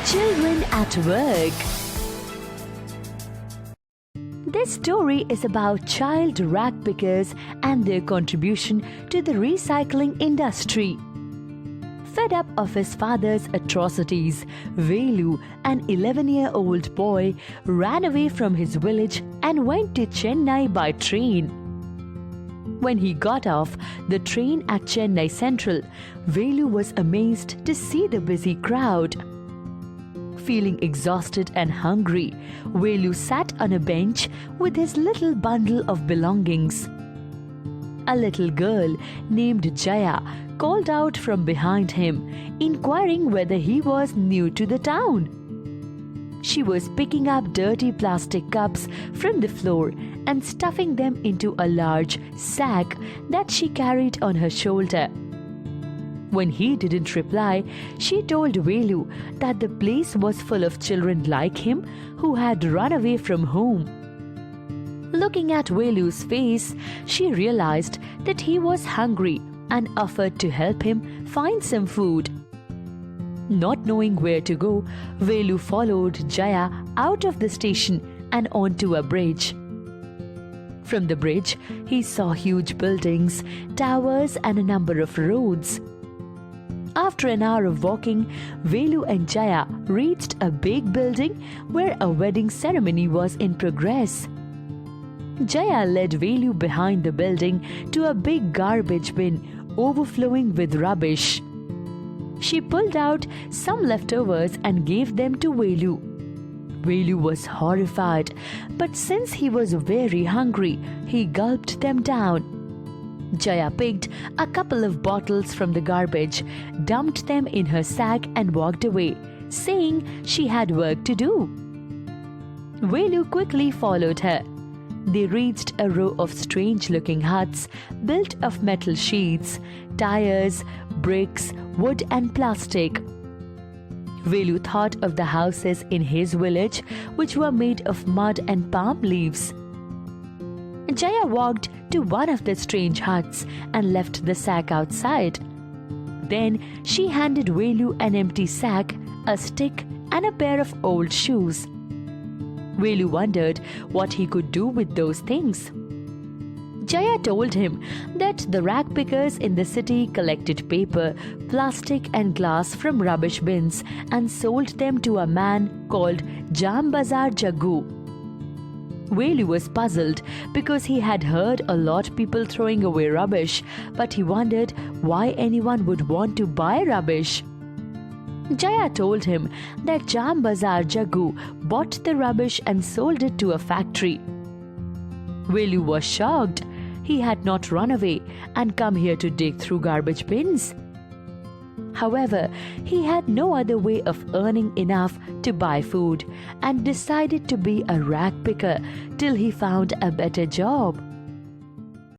Children at Work. This story is about child rag pickers and their contribution to the recycling industry. Fed up of his father's atrocities, Velu, an 11-year-old boy, ran away from his village and went to Chennai by train. When he got off the train at Chennai Central, Velu was amazed to see the busy crowd. Feeling exhausted and hungry, Velu sat on a bench with his little bundle of belongings. A little girl named Jaya called out from behind him, inquiring whether he was new to the town. She was picking up dirty plastic cups from the floor and stuffing them into a large sack that she carried on her shoulder. When he didn't reply, she told Velu that the place was full of children like him who had run away from home. Looking at Velu's face, she realized that he was hungry and offered to help him find some food. Not knowing where to go, Velu followed Jaya out of the station and onto a bridge. From the bridge, he saw huge buildings, towers, and a number of roads. After an hour of walking, Velu and Jaya reached a big building where a wedding ceremony was in progress. Jaya led Velu behind the building to a big garbage bin overflowing with rubbish. She pulled out some leftovers and gave them to Velu. Velu was horrified, but since he was very hungry, he gulped them down. Jaya picked a couple of bottles from the garbage, dumped them in her sack and walked away, saying she had work to do. Velu quickly followed her. They reached a row of strange-looking huts built of metal sheets, tires, bricks, wood and plastic. Velu thought of the houses in his village, which were made of mud and palm leaves. Jaya walked to one of the strange huts and left the sack outside. Then she handed Velu an empty sack, a stick, and a pair of old shoes. Velu wondered what he could do with those things. Jaya told him that the rag pickers in the city collected paper, plastic and glass from rubbish bins and sold them to a man called Jam Bazar Jaggu. Velu was puzzled because he had heard a lot of people throwing away rubbish, but he wondered why anyone would want to buy rubbish. Jaya told him that Jam Bazar Jaggu bought the rubbish and sold it to a factory. Velu was shocked. He had not run away and come here to dig through garbage bins. However, he had no other way of earning enough to buy food and decided to be a rag picker till he found a better job.